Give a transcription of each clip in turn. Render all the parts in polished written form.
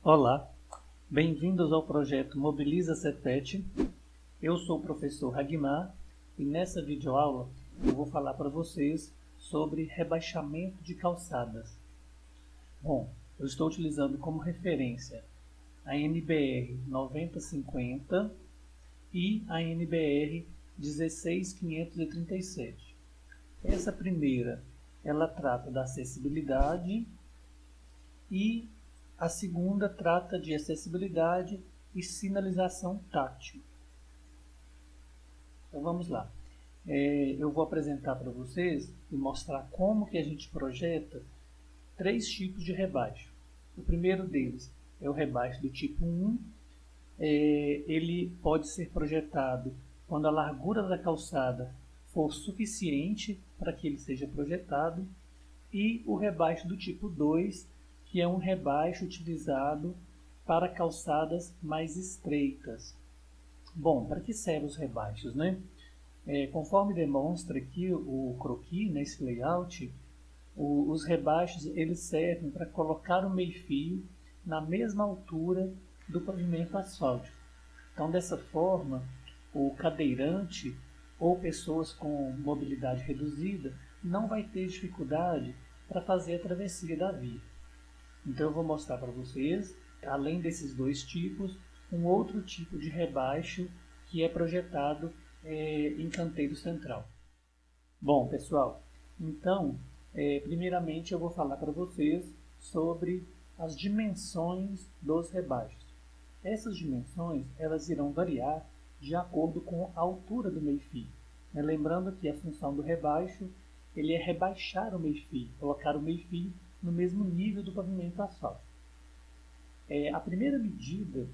Olá, bem-vindos ao projeto Mobiliza Cefet. Eu sou o professor Ragnar e nessa videoaula eu vou falar para vocês sobre rebaixamento de calçadas. Bom, eu estou utilizando como referência a NBR 9050 e a NBR 16537. Essa primeira, ela trata da acessibilidade e a segunda trata de acessibilidade e sinalização tátil. Então vamos lá. Eu vou apresentar para vocês e mostrar como que a gente projeta três tipos de rebaixo. O primeiro deles é o rebaixo do tipo 1. Ele pode ser projetado quando a largura da calçada for suficiente para que ele seja projetado. E o rebaixo do tipo 2, que é um rebaixo utilizado para calçadas mais estreitas. Bom, para que servem os rebaixos, né? Conforme demonstra aqui o croquis, nesse layout, os rebaixos eles servem para colocar o meio-fio na mesma altura do pavimento asfáltico. Então, dessa forma, o cadeirante ou pessoas com mobilidade reduzida não vai ter dificuldade para fazer a travessia da via. Então eu vou mostrar para vocês, além desses dois tipos, um outro tipo de rebaixo que é projetado em canteiro central. Bom, pessoal, então, primeiramente eu vou falar para vocês sobre as dimensões dos rebaixos. Essas dimensões elas irão variar de acordo com a altura do meio-fio. Lembrando que a função do rebaixo ele é rebaixar o meio-fio, colocar o meio-fio no mesmo nível do pavimento asfáltico. A primeira medida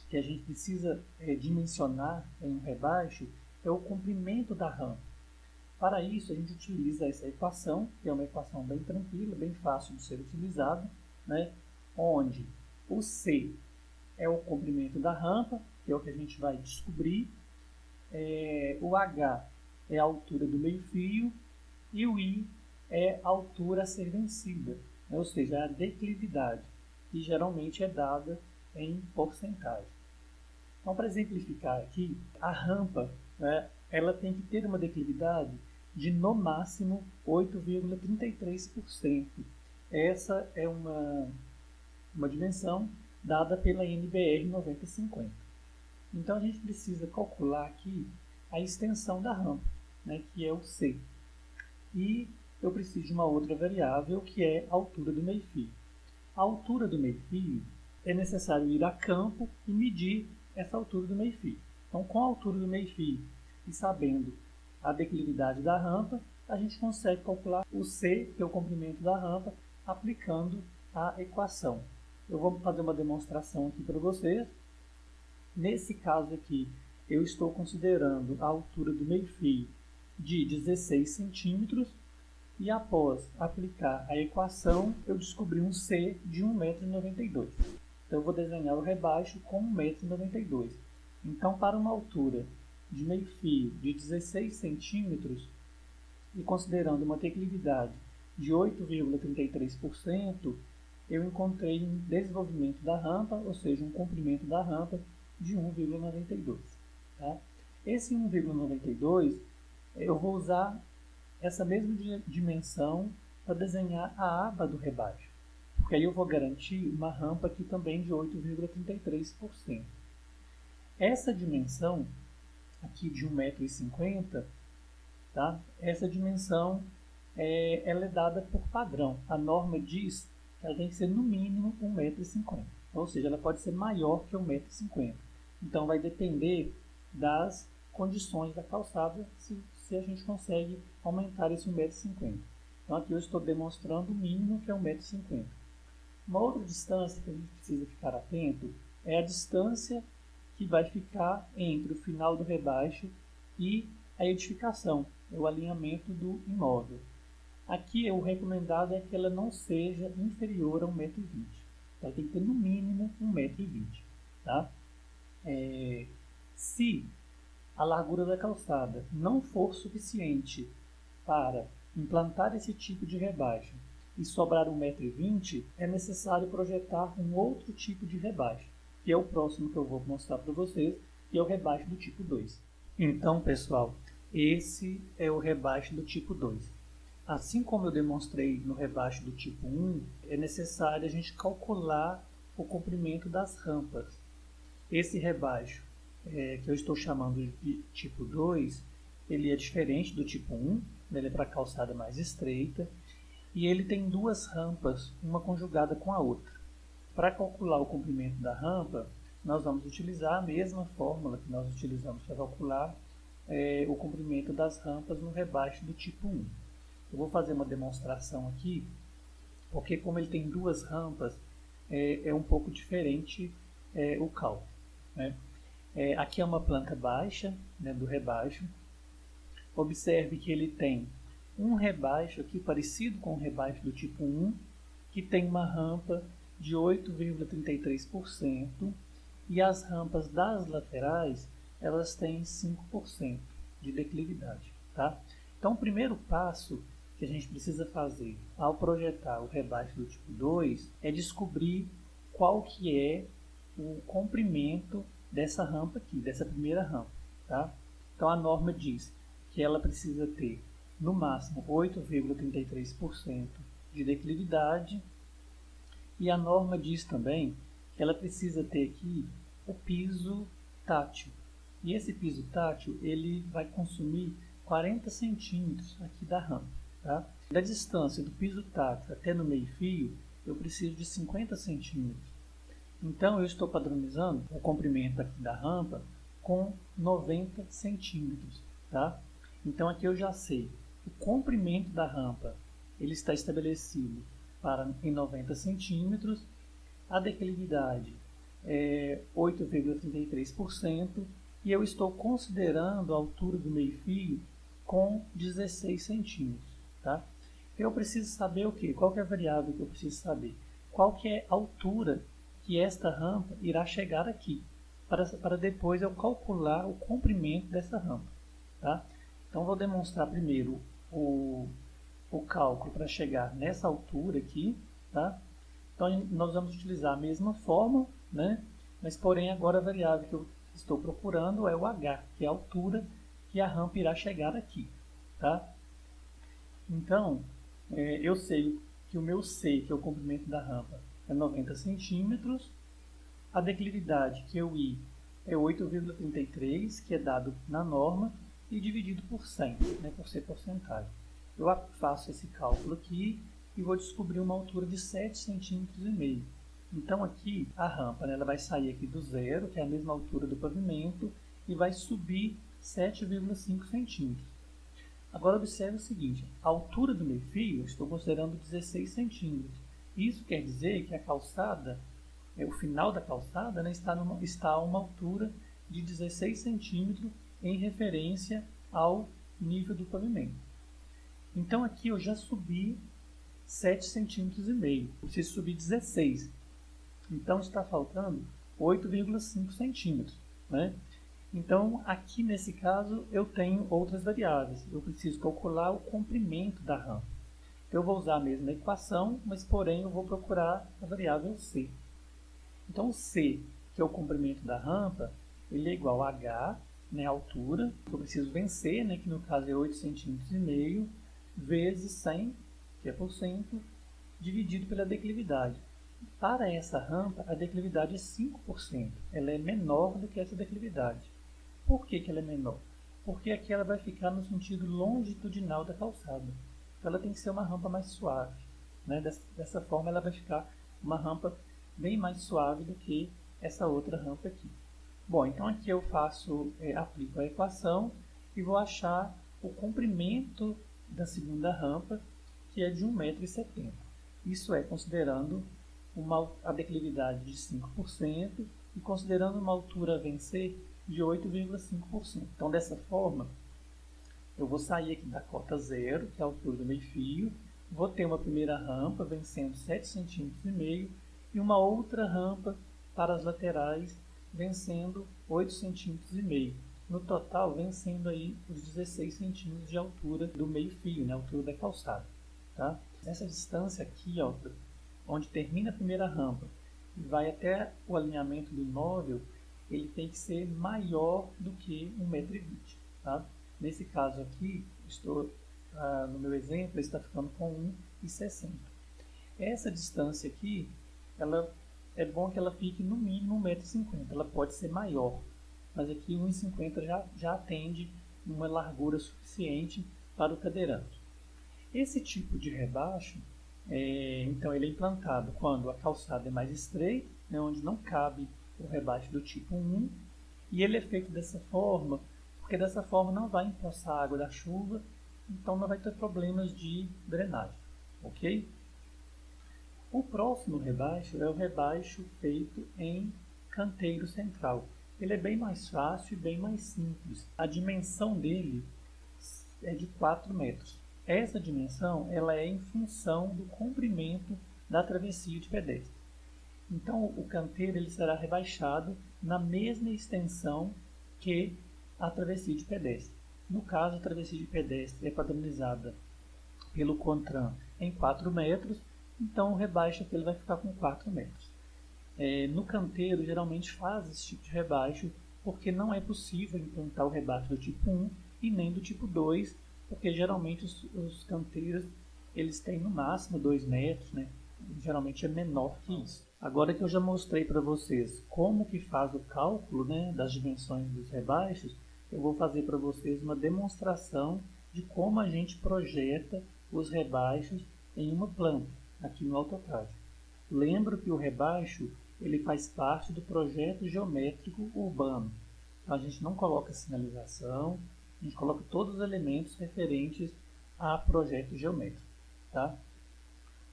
que a gente precisa dimensionar em um rebaixo é o comprimento da rampa. Para isso, a gente utiliza essa equação, que é uma equação bem tranquila, bem fácil de ser utilizada, né? Onde o C é o comprimento da rampa, que é o que a gente vai descobrir, o H é a altura do meio-fio e o I é a altura a ser vencida, né? Ou seja, a declividade, que geralmente é dada em porcentagem. Então, para exemplificar aqui, a rampa, né, ela tem que ter uma declividade de no máximo 8,33%. Essa é uma dimensão dada pela NBR 9050. Então a gente precisa calcular aqui a extensão da rampa, né, que é o C. E eu preciso de uma outra variável que é a altura do meio-fio. A altura do meio-fio é necessário ir a campo e medir essa altura do meio-fio. Então, com a altura do meio-fio e sabendo a declividade da rampa, a gente consegue calcular o C, que é o comprimento da rampa, aplicando a equação. Eu vou fazer uma demonstração aqui para vocês. Nesse caso aqui, eu estou considerando a altura do meio-fio de 16 centímetros e após aplicar a equação, eu descobri um C de 1,92 m. Então, eu vou desenhar o rebaixo com 1,92 m. Então, para uma altura de meio-fio de 16 centímetros e considerando uma declividade de 8,33%, eu encontrei um desenvolvimento da rampa, ou seja, um comprimento da rampa de 1,92. Tá? Esse 1,92, eu vou usar essa mesma dimensão para desenhar a aba do rebaixo, porque aí eu vou garantir uma rampa aqui também de 8,33%. Essa dimensão aqui de 1,50 m, tá? Essa dimensão ela é dada por padrão. A norma diz que ela tem que ser no mínimo 1,50 m, ou seja, ela pode ser maior que 1,50 m. Então vai depender das condições da calçada, se a gente consegue aumentar esse 1,50 m. Então aqui eu estou demonstrando o mínimo, que é 1,50 m. Uma outra distância que a gente precisa ficar atento é a distância que vai ficar entre o final do rebaixo e a edificação, o alinhamento do imóvel. Aqui o recomendado é que ela não seja inferior a 1,20 m. Então tem que ter no mínimo 1,20 m. Tá? Se a largura da calçada não for suficiente para implantar esse tipo de rebaixo e sobrar 1,20 m, é necessário projetar um outro tipo de rebaixo, que é o próximo que eu vou mostrar para vocês, que é o rebaixo do tipo 2. Então, pessoal, esse é o rebaixo do tipo 2. Assim como eu demonstrei no rebaixo do tipo 1, é necessário a gente calcular o comprimento das rampas. Esse rebaixo, que eu estou chamando de tipo 2, ele é diferente do tipo 1, ele é para calçada mais estreita, e ele tem duas rampas, uma conjugada com a outra. Para calcular o comprimento da rampa, nós vamos utilizar a mesma fórmula que nós utilizamos para calcular o comprimento das rampas no rebaixo do tipo 1. Eu vou fazer uma demonstração aqui, porque como ele tem duas rampas, é um pouco diferente o cálculo. Né? Aqui é uma planta baixa, né, do rebaixo. Observe que ele tem um rebaixo aqui parecido com o rebaixo do tipo 1, que tem uma rampa de 8,33% e as rampas das laterais elas têm 5% de declividade. Tá? Então, o primeiro passo que a gente precisa fazer ao projetar o rebaixo do tipo 2 é descobrir qual que é o comprimento dessa rampa aqui, dessa primeira rampa. Tá? Então, a norma diz que ela precisa ter, no máximo, 8,33% de declividade, e a norma diz também que ela precisa ter aqui o piso tátil. E esse piso tátil ele vai consumir 40 centímetros aqui da rampa. Tá? Da distância do piso tátil até no meio-fio, eu preciso de 50 centímetros. Então, eu estou padronizando o comprimento aqui da rampa com 90 centímetros. Tá? Então, aqui eu já sei o comprimento da rampa ele está estabelecido em 90 centímetros, a declividade é 8,33% e eu estou considerando a altura do meio-fio com 16 centímetros. Tá? Eu preciso saber o quê? Qual que é a variável que eu preciso saber? Qual que é a altura que esta rampa irá chegar aqui, para depois eu calcular o comprimento dessa rampa. Tá? Então, vou demonstrar primeiro o cálculo para chegar nessa altura aqui. Tá? Então, nós vamos utilizar a mesma forma, né? Mas, porém, agora a variável que eu estou procurando é o h, que é a altura que a rampa irá chegar aqui. Tá? Então, eu sei que o meu C, que é o comprimento da rampa, é 90 centímetros. A declividade, que é o I, é 8,33, que é dado na norma, e dividido por 100, né, por ser porcentagem. Eu faço esse cálculo aqui e vou descobrir uma altura de 7,5 cm. Então aqui a rampa, né, ela vai sair aqui do zero, que é a mesma altura do pavimento, e vai subir 7,5 centímetros. Agora observe o seguinte, a altura do meio-fio eu estou considerando 16 centímetros. Isso quer dizer que a calçada, o final da calçada, né, está a uma altura de 16 centímetros em referência ao nível do pavimento. Então aqui eu já subi 7,5 cm, preciso subir 16. Então está faltando 8,5 centímetros. Né? Então aqui nesse caso eu tenho outras variáveis. Eu preciso calcular o comprimento da rampa. Eu vou usar a mesma equação, mas porém eu vou procurar a variável C. Então o C, que é o comprimento da rampa, ele é igual a H, né, a altura, que eu preciso vencer, né, que no caso é 8,5 cm, vezes 100, que é por cento, dividido pela declividade. Para essa rampa, a declividade é 5%. Ela é menor do que essa declividade. Por que ela é menor? Porque aqui ela vai ficar no sentido longitudinal da calçada. Então ela tem que ser uma rampa mais suave. Né? Dessa forma ela vai ficar uma rampa bem mais suave do que essa outra rampa aqui. Bom, então aqui eu aplico a equação e vou achar o comprimento da segunda rampa, que é de 1,70 m. Isso é considerando a declividade de 5% e considerando uma altura a vencer de 8,5%. Então, dessa forma, eu vou sair aqui da cota zero, que é a altura do meio-fio, vou ter uma primeira rampa vencendo 7,5 cm e uma outra rampa para as laterais vencendo 8,5 cm. No total, vencendo aí os 16 centímetros de altura do meio-fio, né, a altura da calçada. Tá? Essa distância aqui, ó, onde termina a primeira rampa e vai até o alinhamento do móvel, ele tem que ser maior do que 1,20 m, tá? Nesse caso aqui, no meu exemplo, ele está ficando com 1,60 m. Essa distância aqui, é bom que ela fique no mínimo 1,50 m. Ela pode ser maior, mas aqui 1,50 m já atende uma largura suficiente para o cadeirante. Esse tipo de rebaixo, então ele é implantado quando a calçada é mais estreita, né, onde não cabe o rebaixo do tipo 1, e ele é feito dessa forma, porque dessa forma não vai empoçar a água da chuva, então não vai ter problemas de drenagem, ok? O próximo rebaixo é o rebaixo feito em canteiro central. Ele é bem mais fácil e bem mais simples. A dimensão dele é de 4 metros. Essa dimensão ela é em função do comprimento da travessia de pedestre. Então, o canteiro ele será rebaixado na mesma extensão que a travessia de pedestre. No caso, a travessia de pedestre é padronizada pelo CONTRAN em 4 metros, então o rebaixo aqui ele vai ficar com 4 metros. No canteiro, geralmente faz esse tipo de rebaixo, porque não é possível implantar o rebaixo do tipo 1 e nem do tipo 2, porque geralmente os canteiros eles têm no máximo 2 metros, né? Geralmente é menor que isso. Agora que eu já mostrei para vocês como que faz o cálculo, né, das dimensões dos rebaixos, eu vou fazer para vocês uma demonstração de como a gente projeta os rebaixos em uma planta, aqui no AutoCAD. Lembro que o rebaixo ele faz parte do projeto geométrico urbano. Então, a gente não coloca sinalização, a gente coloca todos os elementos referentes a projeto geométrico. Tá?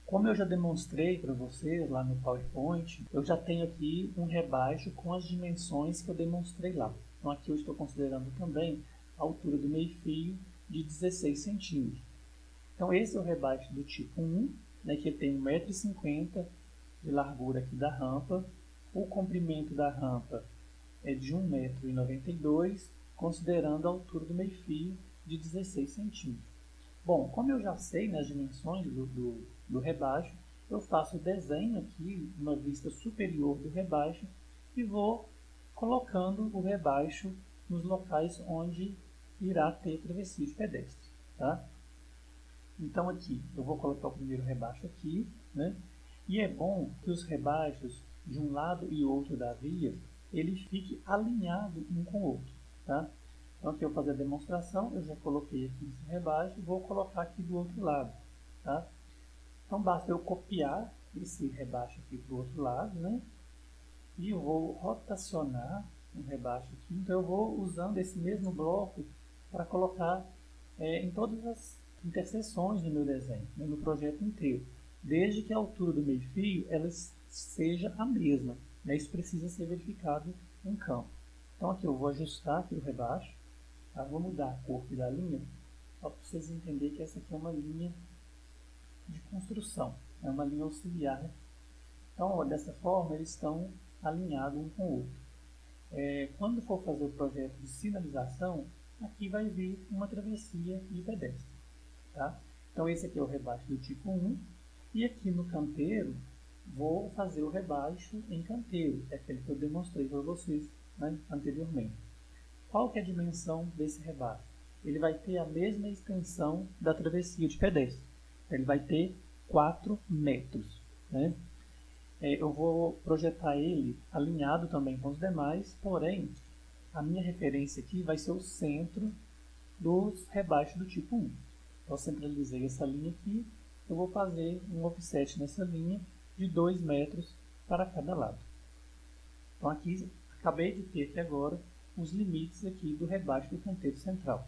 Como eu já demonstrei para vocês lá no PowerPoint, eu já tenho aqui um rebaixo com as dimensões que eu demonstrei lá. Então aqui eu estou considerando também a altura do meio-fio de 16 centímetros. Então esse é o rebaixo do tipo 1, né, que tem 1,50 m de largura aqui da rampa. O comprimento da rampa é de 1,92 m, considerando a altura do meio-fio de 16 centímetros. Bom, como eu já sei nas dimensões do rebaixo, eu faço o desenho aqui, uma vista superior do rebaixo, e vou colocando o rebaixo nos locais onde irá ter travessia de pedestre. Tá? Então aqui, eu vou colocar o primeiro rebaixo aqui, né? E é bom que os rebaixos de um lado e outro da via, ele fique alinhado um com o outro. Tá? Então aqui eu vou fazer a demonstração, eu já coloquei aqui esse rebaixo e vou colocar aqui do outro lado. Tá? Então basta eu copiar esse rebaixo aqui para o outro lado, né? E eu vou rotacionar o rebaixo aqui. Então eu vou usando esse mesmo bloco para colocar em todas as interseções do meu desenho, né, no projeto inteiro. Desde que a altura do meio-fio ela seja a mesma. Né? Isso precisa ser verificado em campo. Então aqui eu vou ajustar aqui o rebaixo. Tá? Vou mudar a cor da linha, só para vocês entenderem que essa aqui é uma linha de construção, é uma linha auxiliar. Né? Então, ó, dessa forma, eles estão alinhados um com o outro. Quando for fazer o projeto de sinalização, aqui vai vir uma travessia de pedestre. Tá? Então, esse aqui é o rebaixo do tipo 1, e aqui no canteiro, vou fazer o rebaixo em canteiro, é aquele que eu demonstrei para vocês, né, anteriormente. Qual que é a dimensão desse rebaixo? Ele vai ter a mesma extensão da travessia de pedestre. Ele vai ter 4 metros. Né? Eu vou projetar ele alinhado também com os demais, porém, a minha referência aqui vai ser o centro dos rebaixos do tipo 1. Então, eu centralizei essa linha aqui, eu vou fazer um offset nessa linha de 2 metros para cada lado. Então, aqui, acabei de ter aqui agora os limites aqui do rebaixo do canteiro central.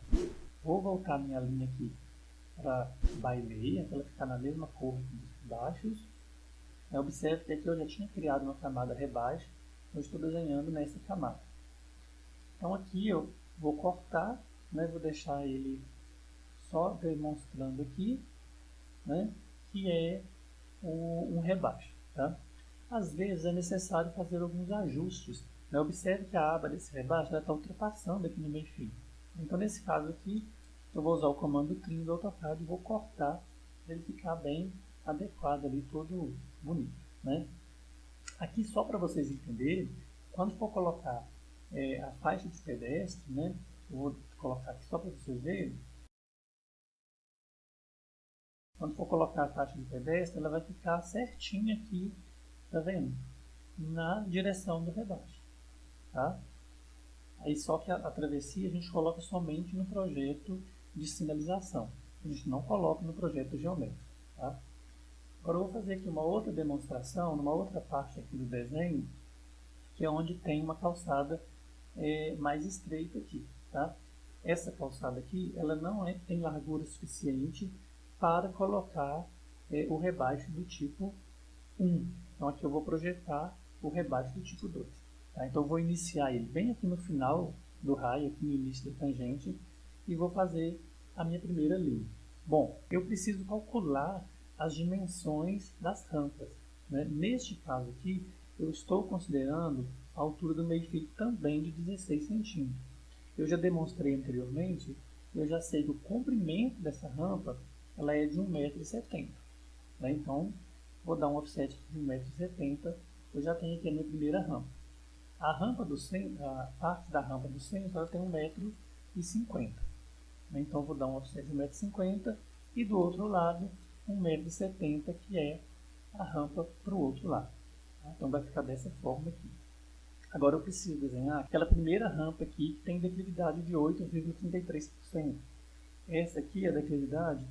Vou voltar minha linha aqui para baileia, para ela ficar na mesma cor dos baixos. Observe que aqui eu já tinha criado uma camada rebaixo, eu estou desenhando nessa camada. Então aqui eu vou cortar, né, vou deixar ele só demonstrando aqui, né, que é um rebaixo. Tá? Às vezes é necessário fazer alguns ajustes. Né? Observe que a aba desse rebaixo está ultrapassando aqui no meio-fio. Então nesse caso aqui, eu vou usar o comando trim do AutoCAD e vou cortar para ele ficar bem adequado ali, todo bonito, né? Aqui só para vocês entenderem, quando for colocar a faixa de pedestre, né? Eu vou colocar aqui só para vocês verem. Quando for colocar a faixa de pedestre, ela vai ficar certinha aqui, tá vendo? Na direção do rebaixo, tá? Aí só que a travessia a gente coloca somente no projeto de sinalização. A gente não coloca no projeto geométrico, tá? Agora eu vou fazer aqui uma outra demonstração, numa outra parte aqui do desenho, que é onde tem uma calçada mais estreita aqui, tá? Essa calçada aqui, ela não tem largura suficiente para colocar o rebaixo do tipo 1. Então aqui eu vou projetar o rebaixo do tipo 2. Tá? Então eu vou iniciar ele bem aqui no final do raio, aqui no início da tangente, e vou fazer a minha primeira linha. Bom, eu preciso calcular as dimensões das rampas, né? Neste caso aqui, eu estou considerando a altura do meio-fio também de 16 centímetros. Eu já demonstrei anteriormente, eu já sei que o comprimento dessa rampa ela é de 1,70 m. Né? Então, vou dar um offset de 1,70 m, eu já tenho aqui a minha primeira rampa. A parte da rampa do centro ela tem 1,50 m. Né? Então, vou dar um offset de 1,50 m e do outro lado 1,70 m, que é a rampa para o outro lado. Tá? Então, vai ficar dessa forma aqui. Agora eu preciso desenhar aquela primeira rampa aqui que tem declividade de 8,33%. Essa aqui, a declividade,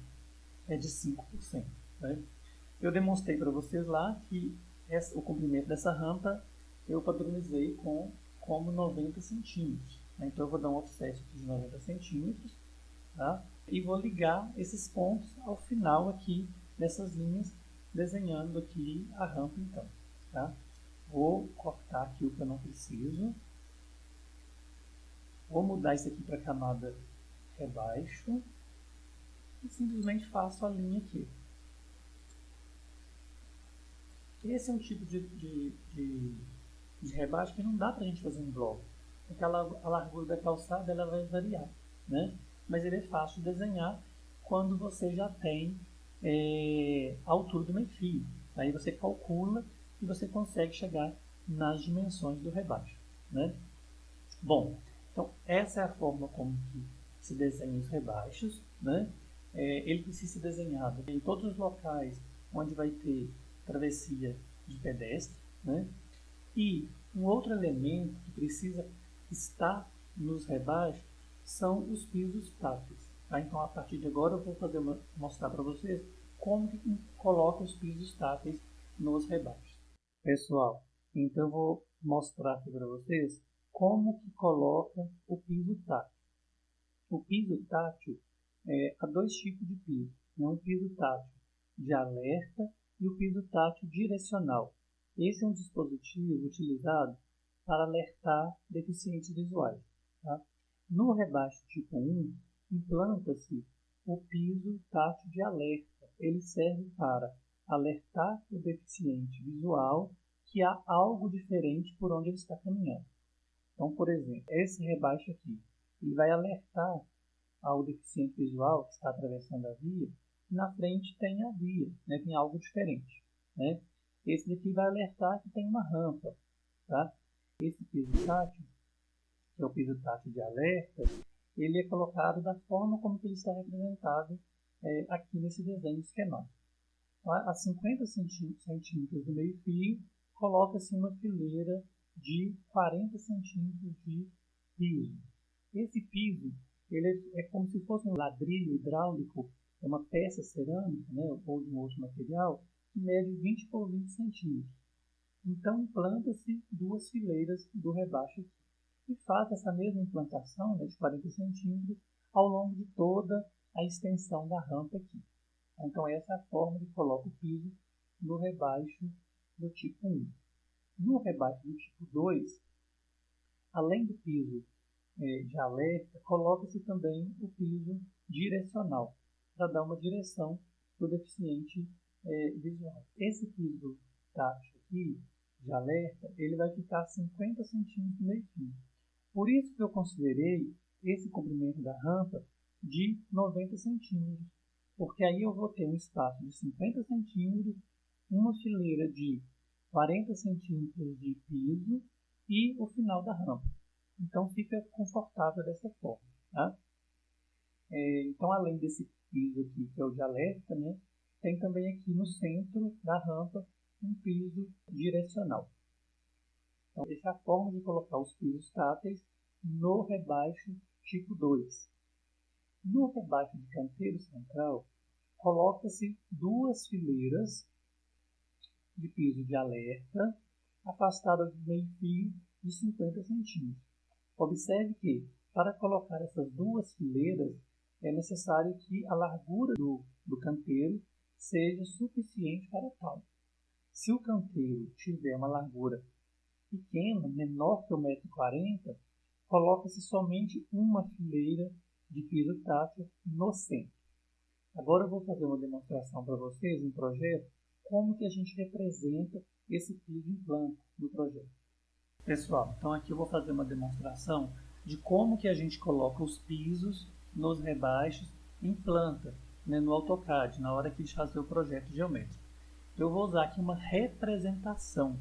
é de 5%. Né? Eu demonstrei para vocês lá que o comprimento dessa rampa eu padronizei como 90 centímetros. Né? Então eu vou dar um offset de 90 centímetros, tá? E vou ligar esses pontos ao final aqui dessas linhas, desenhando aqui a rampa então. Tá? Vou cortar aqui o que eu não preciso. Vou mudar isso aqui para a camada rebaixo. E simplesmente faço a linha aqui. Esse é um tipo de rebaixo que não dá para a gente fazer um bloco. Porque a largura da calçada ela vai variar. Né? Mas ele é fácil de desenhar quando você já tem a altura do meio-fio. Aí você calcula e você consegue chegar nas dimensões do rebaixo. Né? Bom, então essa é a forma como que se desenha os rebaixos. Né? Ele precisa ser desenhado em todos os locais onde vai ter travessia de pedestre. Né? E um outro elemento que precisa estar nos rebaixos são os pisos táteis. Tá? Então, a partir de agora, eu vou mostrar para vocês como que coloca os pisos táteis nos rebaixos. Pessoal, então eu vou mostrar aqui para vocês como que coloca o piso tátil. O piso tátil, há dois tipos de piso. Um piso tátil de alerta e o piso tátil direcional. Esse é um dispositivo utilizado para alertar deficientes visuais. Tá? No rebaixo tipo 1, implanta-se o piso tátil de alerta. Ele serve para alertar o deficiente visual que há algo diferente por onde ele está caminhando. Então, por exemplo, esse rebaixo aqui, ele vai alertar ao deficiente visual que está atravessando a via, que na frente tem a via, né, tem algo diferente. Né? Esse daqui vai alertar que tem uma rampa. Tá? Esse piso tátil, que é o piso tátil de alerta, ele é colocado da forma como ele está representado aqui nesse desenho esquemático. A 50 centímetros do meio-fio, coloca-se uma fileira de 40 centímetros de piso. Esse piso ele é como se fosse um ladrilho hidráulico, é uma peça cerâmica, né, ou de um outro material, que mede 20 por 20 centímetros. Então, implanta-se duas fileiras do rebaixo aqui. E faz essa mesma implantação, né, de 40 centímetros ao longo de toda a extensão da rampa aqui. Então, essa é a forma de colocar o piso no rebaixo do tipo 1. No rebaixo do tipo 2, além do piso de alerta, coloca-se também o piso direcional, para dar uma direção para o deficiente visual. Esse piso tátil aqui, de alerta, ele vai ficar 50 centímetros no meio-fio. Por isso que eu considerei esse comprimento da rampa de 90 centímetros. porque aí eu vou ter um espaço de 50 centímetros, uma fileira de 40 centímetros de piso e o final da rampa. Então fica confortável dessa forma. Tá? Então, além desse piso aqui, que é o de alerta, né, tem também aqui no centro da rampa um piso direcional. Então, essa é a forma de colocar os pisos táteis no rebaixo tipo 2. No rebaixo de canteiro central, coloca-se duas fileiras de piso de alerta, afastadas do meio-fio de 50 centímetros. Observe que, para colocar essas duas fileiras, é necessário que a largura do canteiro seja suficiente para tal. Se o canteiro tiver uma largura pequena, menor que 1,40 m, coloca-se somente uma fileira de piso tátil no centro. Agora eu vou fazer uma demonstração para vocês, um projeto, como que a gente representa esse piso em planta no projeto. Pessoal, então aqui eu vou fazer uma demonstração de como que a gente coloca os pisos nos rebaixos em planta, né, no AutoCAD, na hora de fazer o projeto geométrico. Eu vou usar aqui uma representação.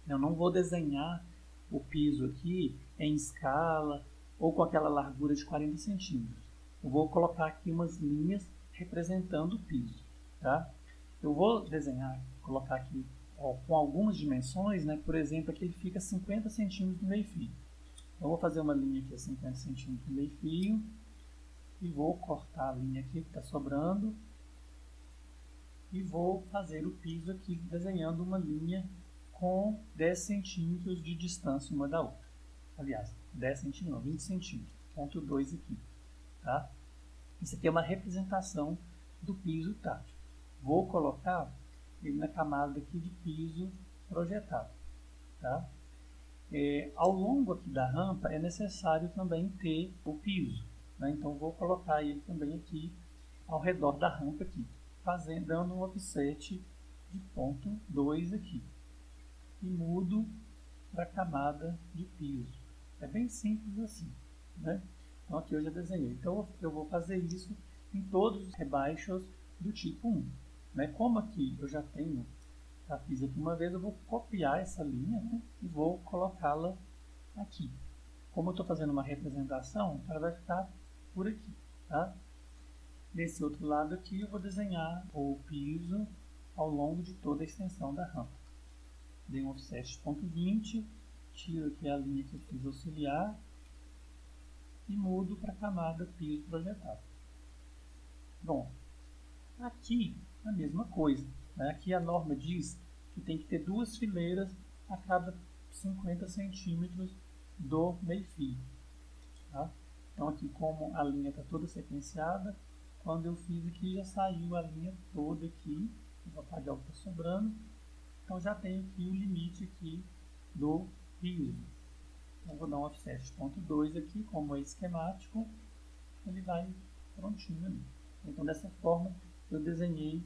Eu não vou desenhar o piso aqui em escala ou com aquela largura de 40 centímetros. Eu vou colocar aqui umas linhas representando o piso. Tá? Eu vou desenhar, colocar aqui com algumas dimensões, né? Por exemplo, aqui ele fica 50 centímetros no meio-fio. Eu vou fazer uma linha aqui a 50 centímetros no meio-fio e vou cortar a linha aqui que está sobrando e vou fazer o piso aqui desenhando uma linha com 10 centímetros de distância uma da outra. Aliás, 10 centímetros não, 20 centímetros, ponto 2 aqui. Tá? Isso aqui é uma representação do piso tátil. Vou colocar ele na camada aqui de piso projetado. Tá? Ao longo aqui da rampa é necessário também ter o piso. Né? Então vou colocar ele também aqui ao redor da rampa aqui, dando um offset de ponto 2 aqui. E mudo para a camada de piso. É bem simples assim. Né? Então aqui eu já desenhei. Então eu vou fazer isso em todos os rebaixos do tipo 1. Né? Como aqui eu já fiz aqui uma vez, eu vou copiar essa linha, né, e vou colocá-la aqui. Como eu estou fazendo uma representação, ela vai ficar por aqui. Tá? Desse outro lado aqui eu vou desenhar o piso ao longo de toda a extensão da rampa. Dei um offset de ponto 20, tiro aqui a linha que eu fiz auxiliar e mudo para a camada piso projetado. Bom, aqui a mesma coisa. Né? Aqui a norma diz que tem que ter duas fileiras a cada 50 centímetros do meio-fio. Tá? Então aqui, como a linha está toda sequenciada, quando eu fiz aqui já saiu a linha toda aqui. Eu vou apagar o que está sobrando. Então já tenho aqui o limite aqui do piso. Então vou dar um offset de ponto 2 aqui, como é esquemático, ele vai prontinho ali. Então dessa forma eu desenhei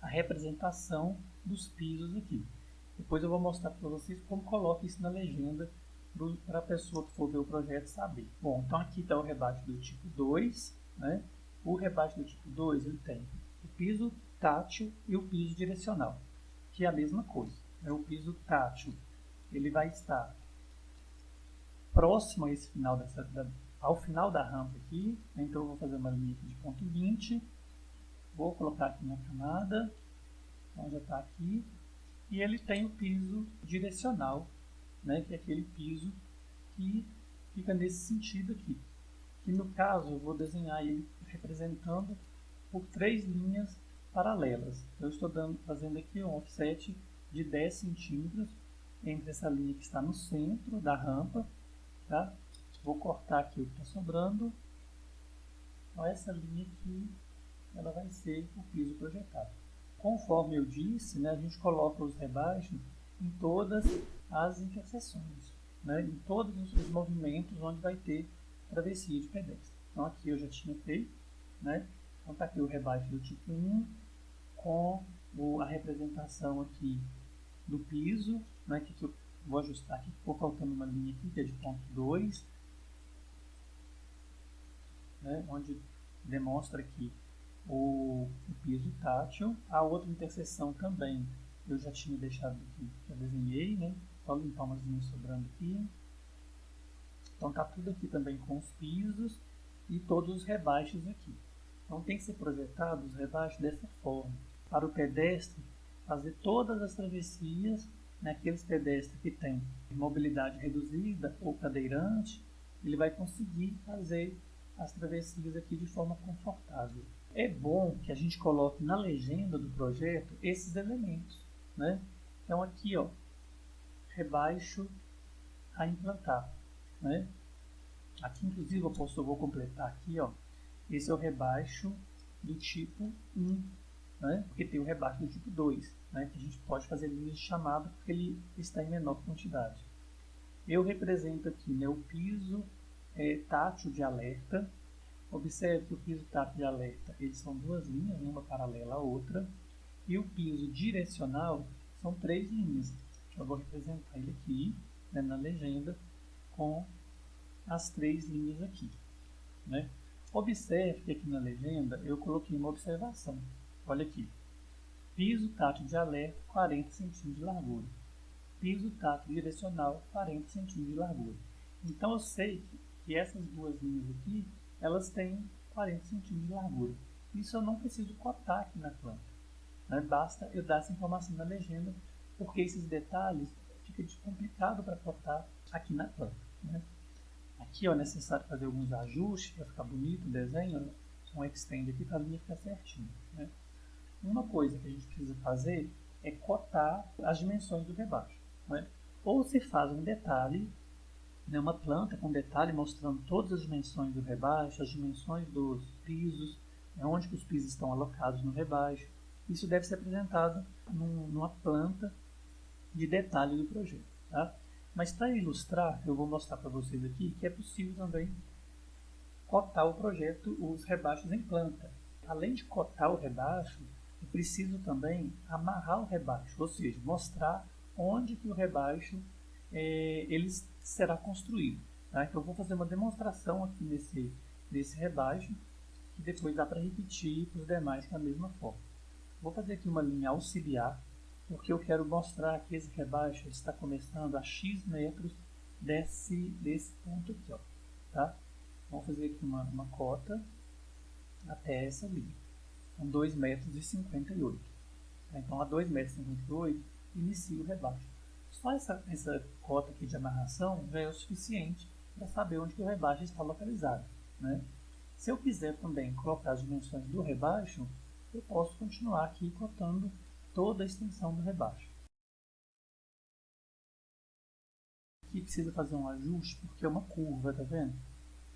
a representação dos pisos aqui. Depois eu vou mostrar para vocês como coloca isso na legenda para a pessoa que for ver o projeto saber. Bom, então aqui está o rebaixo do tipo 2. Né? O rebaixo do tipo 2 ele tem o piso tátil e o piso direcional, que é a mesma coisa. O piso tátil ele vai estar próximo a esse final ao final da rampa aqui. Então eu vou fazer uma linha aqui de ponto 20. Vou colocar aqui na camada. Então já está aqui. E ele tem o piso direcional, né, que é aquele piso que fica nesse sentido aqui. Que no caso eu vou desenhar ele representando por 3 linhas paralelas. Eu estou fazendo aqui um offset de 10 centímetros entre essa linha que está no centro da rampa. Tá? Vou cortar aqui o que está sobrando. Então essa linha aqui ela vai ser o piso projetado. Conforme eu disse, né, a gente coloca os rebaixos em todas as interseções, né, em todos os movimentos onde vai ter travessia de pedestre. Então aqui eu já tinha feito, né, então está aqui o rebaixo do tipo 1 com a representação aqui do piso, né, que eu vou ajustar aqui, ficou faltando uma linha aqui que é de ponto 2, né, onde demonstra aqui o piso tátil. A outra interseção também eu já tinha deixado aqui, já desenhei, né? Só limpar umas linhas sobrando aqui. Então tá tudo aqui também com os pisos e todos os rebaixos aqui. Então tem que ser projetado os rebaixos dessa forma. Para o pedestre fazer todas as travessias, naqueles pedestres que têm mobilidade reduzida ou cadeirante, ele vai conseguir fazer as travessias aqui de forma confortável. É bom que a gente coloque na legenda do projeto esses elementos, né? Então aqui, ó, rebaixo a implantar, né? Aqui inclusive eu vou completar aqui, ó, esse é o rebaixo do tipo 1, né? Porque tem o rebaixo do tipo 2, né? Que a gente pode fazer linhas de chamada porque ele está em menor quantidade. Eu represento aqui, né, o piso tátil de alerta. Observe que o piso tátil de alerta, eles são duas linhas, uma paralela à outra, e o piso direcional são três linhas. Eu vou representar ele aqui, né, na legenda com as três linhas aqui, né? Observe que aqui na legenda eu coloquei uma observação. Olha aqui, piso tátil de alerta 40 cm de largura, piso tátil direcional 40 cm de largura. Então eu sei que essas duas linhas aqui, elas têm 40 cm de largura. Isso eu não preciso cotar aqui na planta, né? Basta eu dar essa informação na legenda, porque esses detalhes fica complicado para cotar aqui na planta, né? Aqui é necessário fazer alguns ajustes para ficar bonito o desenho, um extend aqui para a linha ficar certinho, né? Uma coisa que a gente precisa fazer é cotar as dimensões do rebaixo, né? Ou se faz um detalhe, né, uma planta com detalhe mostrando todas as dimensões do rebaixo, as dimensões dos pisos, né, onde que os pisos estão alocados no rebaixo. Isso deve ser apresentado numa planta de detalhe do projeto, tá? Mas para ilustrar, eu vou mostrar para vocês aqui que é possível também cotar o projeto, os rebaixos em planta. Além de cotar o rebaixo, eu preciso também amarrar o rebaixo, ou seja, mostrar onde que o rebaixo ele será construído, tá? Então eu vou fazer uma demonstração aqui nesse rebaixo, que depois dá para repetir para os demais da mesma forma. Vou fazer aqui uma linha auxiliar, porque eu quero mostrar que esse rebaixo está começando a X metros desse ponto aqui, ó, tá? Vamos fazer aqui uma cota até essa linha, com 2,58 m. Então, a 2,58 m, inicia o rebaixo. Só essa cota aqui de amarração já é o suficiente para saber onde que o rebaixo está localizado, né? Se eu quiser também colocar as dimensões do rebaixo, eu posso continuar aqui cotando toda a extensão do rebaixo. Aqui precisa fazer um ajuste porque é uma curva, tá vendo?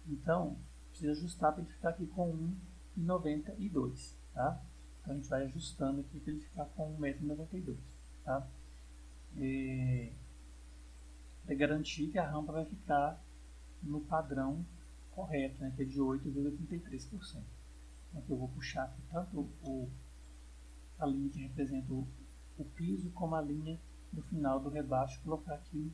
Então, precisa ajustar para ele ficar aqui com 1,92 m, tá? Então, a gente vai ajustando aqui para ele ficar com 1,92 m, tá? Para garantir que a rampa vai ficar no padrão correto, né, que é de 8,33%. Então, aqui eu vou puxar aqui tanto a linha que representa o piso como a linha do final do rebaixo, colocar aqui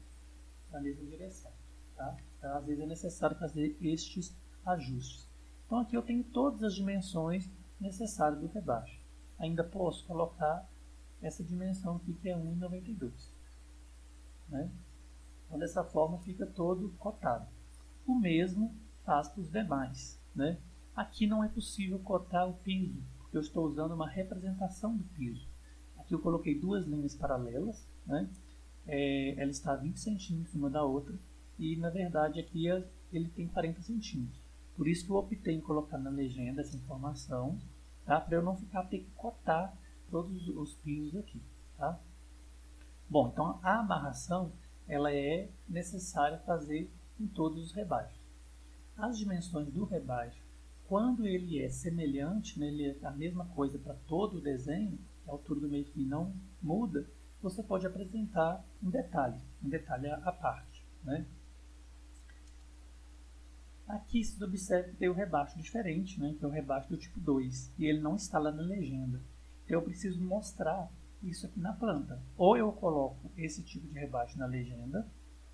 na mesma direção, tá? Então, às vezes é necessário fazer estes ajustes. Então aqui eu tenho todas as dimensões necessárias do rebaixo. Ainda posso colocar essa dimensão aqui que é 1,92, né? Então dessa forma fica todo cotado. O mesmo faz para os demais, né? Aqui não é possível cotar o piso, porque eu estou usando uma representação do piso. Aqui eu coloquei duas linhas paralelas, né? Ela está a 20 centímetros uma da outra, e na verdade aqui ele tem 40 centímetros. Por isso que eu optei em colocar na legenda essa informação, tá? Para eu não ter que cotar todos os pisos aqui, tá? Bom, então a amarração ela é necessária fazer em todos os rebaixos. As dimensões do rebaixo, quando ele é semelhante, né, ele é a mesma coisa para todo o desenho, a altura do meio fio não muda, você pode apresentar um detalhe à parte, né? Aqui se observa que tem o rebaixo diferente, né, que é o rebaixo do tipo 2, e ele não está lá na legenda. Então eu preciso mostrar isso aqui na planta. Ou eu coloco esse tipo de rebaixo na legenda,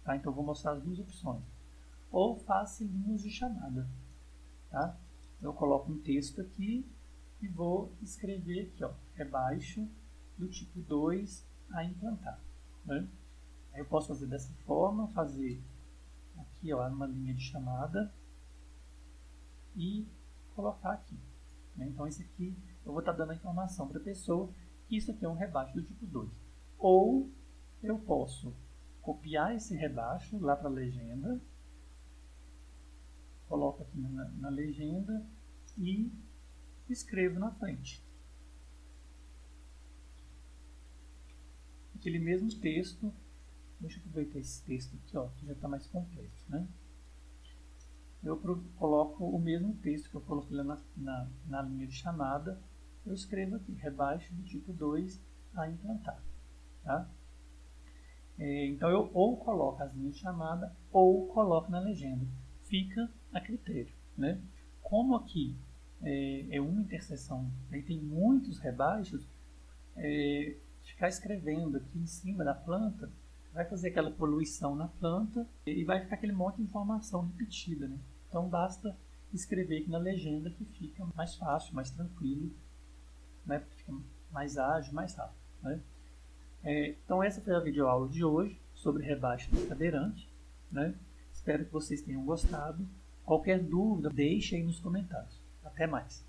tá? Então eu vou mostrar as duas opções. Ou faço linhas de chamada, tá? Eu coloco um texto aqui e vou escrever aqui, ó, rebaixo do tipo 2 a implantar, né? Aí eu posso fazer dessa forma, fazer aqui, ó, uma linha de chamada e colocar aqui, né? Então esse aqui eu vou estar dando a informação para a pessoa que isso aqui é um rebaixo do tipo 2. Ou eu posso copiar esse rebaixo lá para a legenda, coloco aqui na legenda e escrevo na frente. Aquele mesmo texto, deixa eu aproveitar esse texto aqui, ó, que já está mais completo, né? Eu coloco o mesmo texto que eu coloquei lá na linha de chamada, eu escrevo aqui, rebaixo do tipo 2 a implantar, tá? Então eu ou coloco as linhas de chamada ou coloco na legenda, fica a critério, né? Como aqui é uma interseção, aí tem muitos rebaixos, ficar escrevendo aqui em cima da planta vai fazer aquela poluição na planta e vai ficar aquele monte de informação repetida, né? Então basta escrever aqui na legenda que fica mais fácil, mais tranquilo, né? Fica mais ágil, mais rápido, né? Então essa foi a videoaula de hoje sobre rebaixo do cadeirante, né? Espero que vocês tenham gostado. Qualquer dúvida, deixe aí nos comentários. Até mais!